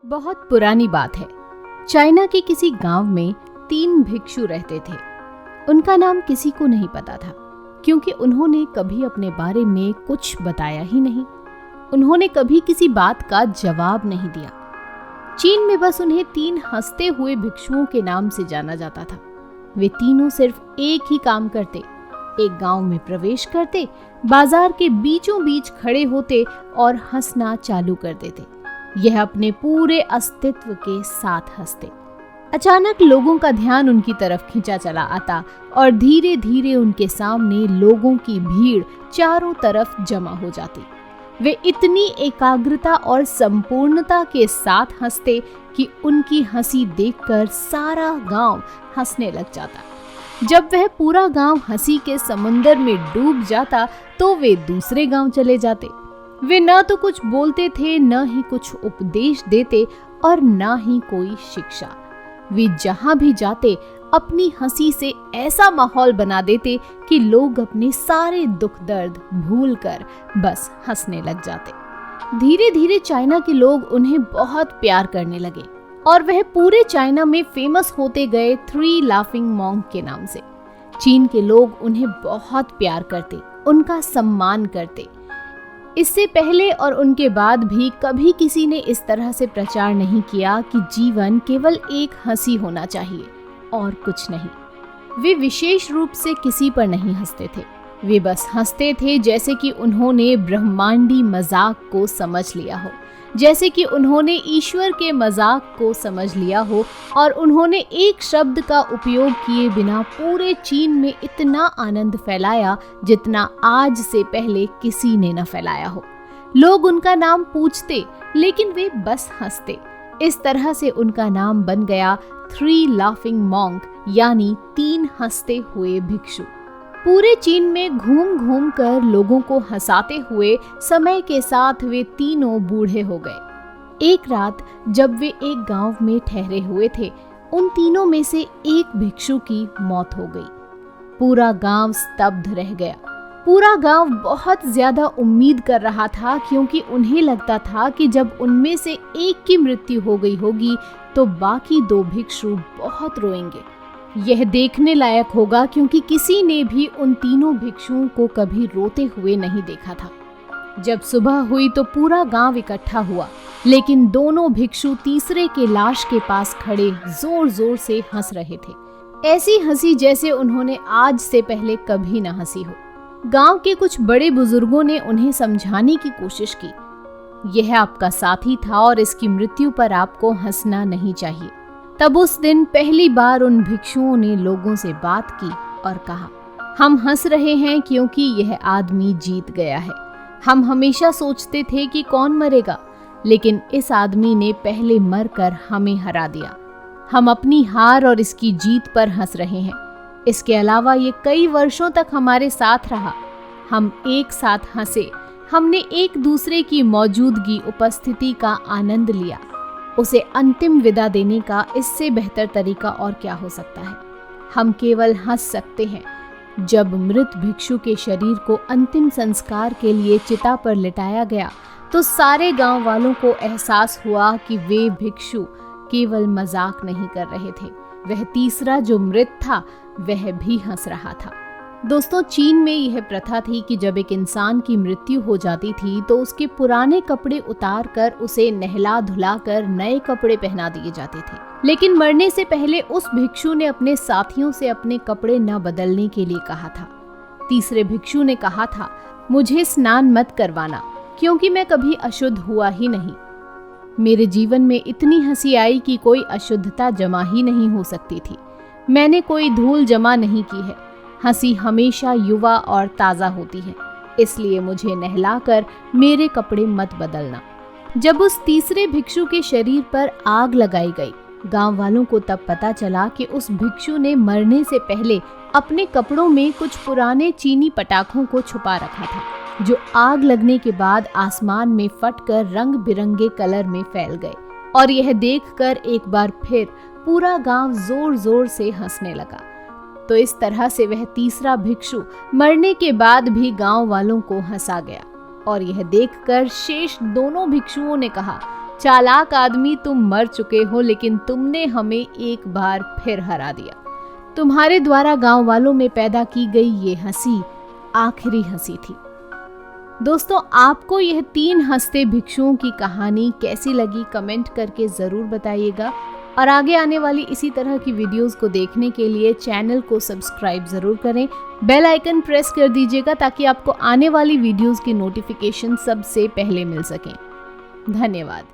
बहुत पुरानी बात है। चाइना के किसी गांव में 3 भिक्षु रहते थे। उनका नाम किसी को नहीं पता था, क्योंकि उन्होंने कभी अपने बारे में कुछ बताया ही नहीं। उन्होंने कभी किसी बात का जवाब नहीं दिया। चीन में बस उन्हें 3 हंसते हुए भिक्षुओं के नाम से जाना जाता था। वे तीनों सिर्फ एक ही काम करते, एक गांव में प्रवेश करते, बाजार के बीचों बीच खड़े होते और हंसना चालू कर देते। यह अपने पूरे अस्तित्व के साथ हंसते। अचानक लोगों का ध्यान उनकी तरफ खींचा चला आता और धीरे धीरे उनके सामने लोगों की भीड़ चारों तरफ जमा हो जाती। वे इतनी एकाग्रता और संपूर्णता के साथ हंसते कि उनकी हंसी देखकर सारा गांव हंसने लग जाता। जब वह पूरा गांव हंसी के समुंदर में डूब जाता तो वे दूसरे गांव चले जाते। वे न तो कुछ बोलते थे, न ही कुछ उपदेश देते और न ही कोई शिक्षा। वे जहां भी जाते अपनी हंसी से ऐसा माहौल बना देते कि लोग अपने सारे दुख दर्द भूलकर बस हंसने लग जाते। धीरे धीरे चाइना के लोग उन्हें बहुत प्यार करने लगे और वह पूरे चाइना में फेमस होते गए 3 लाफिंग मॉन्क के नाम से। चीन के लोग उन्हें बहुत प्यार करते, उनका सम्मान करते। इससे पहले और उनके बाद भी कभी किसी ने इस तरह से प्रचार नहीं किया कि जीवन केवल एक हंसी होना चाहिए और कुछ नहीं। वे विशेष रूप से किसी पर नहीं हंसते थे। वे बस हंसते थे जैसे कि उन्होंने ब्रह्मांडी मजाक को समझ लिया हो, जैसे कि उन्होंने ईश्वर के मजाक को समझ लिया हो और उन्होंने एक शब्द का उपयोग किए बिना पूरे चीन में इतना आनंद फैलाया जितना आज से पहले किसी ने न फैलाया हो। लोग उनका नाम पूछते लेकिन वे बस हंसते। इस तरह से उनका नाम बन गया 3 लाफिंग मॉन्क, यानी 3 हंसते हुए भिक्षु। पूरे चीन में घूम घूम कर लोगों को हंसाते हुए समय के साथ वे तीनों बूढ़े हो गए। एक रात जब वे एक गांव में ठहरे हुए थे, उन तीनों में से एक भिक्षु की मौत हो गई। पूरा गांव स्तब्ध रह गया। पूरा गांव बहुत ज्यादा उम्मीद कर रहा था, क्योंकि उन्हें लगता था कि जब उनमें से एक की मृत्यु हो गई होगी तो बाकी 2 भिक्षु बहुत रोएंगे। यह देखने लायक होगा, क्योंकि किसी ने भी उन तीनों भिक्षुओं को कभी रोते हुए नहीं देखा था। जब सुबह हुई तो पूरा गांव इकट्ठा हुआ, लेकिन दोनों भिक्षु तीसरे के लाश के पास खड़े जोर जोर से हंस रहे थे। ऐसी हंसी जैसे उन्होंने आज से पहले कभी न हंसी हो। गांव के कुछ बड़े बुजुर्गों ने उन्हें समझाने की कोशिश की। यह आपका साथी था और इसकी मृत्यु पर आपको हंसना नहीं चाहिए। तब उस दिन पहली बार उन भिक्षुओं ने लोगों से बात की और कहा, हम हंस रहे हैं क्योंकि यह आदमी जीत गया है। हम हमेशा सोचते थे कि कौन मरेगा, लेकिन इस आदमी ने पहले मरकर हमें हरा दिया। हम अपनी हार और इसकी जीत पर हंस रहे हैं। इसके अलावा ये कई वर्षों तक हमारे साथ रहा। हम एक साथ हंसे, हमने एक दूसरे की मौजूदगी, उपस्थिति का आनंद लिया। उसे अंतिम विदा देने का इससे बेहतर तरीका और क्या हो सकता है। हम केवल हंस सकते हैं। जब मृत भिक्षु के शरीर को अंतिम संस्कार के लिए चिता पर लिटाया गया तो सारे गांव वालों को एहसास हुआ कि वे भिक्षु केवल मजाक नहीं कर रहे थे। वह तीसरा जो मृत था वह भी हंस रहा था। दोस्तों, चीन में यह प्रथा थी कि जब एक इंसान की मृत्यु हो जाती थी तो उसके पुराने कपड़े उतार कर उसे नहला धुला कर नए कपड़े पहना दिए जाते थे। लेकिन मरने से पहले उस भिक्षु ने अपने साथियों से अपने कपड़े न बदलने के लिए कहा था। तीसरे भिक्षु ने कहा था, मुझे स्नान मत करवाना, क्योंकि मैं कभी अशुद्ध हुआ ही नहीं। मेरे जीवन में इतनी हंसी आई कि कोई अशुद्धता जमा ही नहीं हो सकती थी। मैंने कोई धूल जमा नहीं की है। हंसी हमेशा युवा और ताज़ा होती है, इसलिए मुझे नहलाकर मेरे कपड़े मत बदलना। जब उस तीसरे भिक्षु के शरीर पर आग लगाई गई, गांव वालों को तब पता चला कि उस भिक्षु ने मरने से पहले अपने कपड़ों में कुछ पुराने चीनी पटाखों को छुपा रखा था, जो आग लगने के बाद आसमान में फटकर रंग बिरंगे कलर में फैल गए। और यह देखकर एक बार फिर पूरा गांव जोर जोर से हंसने लगा। तो इस तरह से वह तीसरा भिक्षु मरने के बाद भी गांव वालों को हंसा गया। और यह देखकर शेष दोनों भिक्षुओं ने कहा, चालाक आदमी, तुम मर चुके हो, लेकिन तुमने हमें एक बार फिर हरा दिया। तुम्हारे द्वारा गांव वालों में पैदा की गई ये हंसी आखिरी हंसी थी। दोस्तों, आपको यह 3 हंसते भिक्षुओं की कहानी कैसी लगी कमेंट करके ज़रूर बताइएगा। और आगे आने वाली इसी तरह की वीडियोस को देखने के लिए चैनल को सब्सक्राइब ज़रूर करें, बेल आइकन प्रेस कर दीजिएगा ताकि आपको आने वाली वीडियोस की नोटिफिकेशन सबसे पहले मिल सकें। धन्यवाद।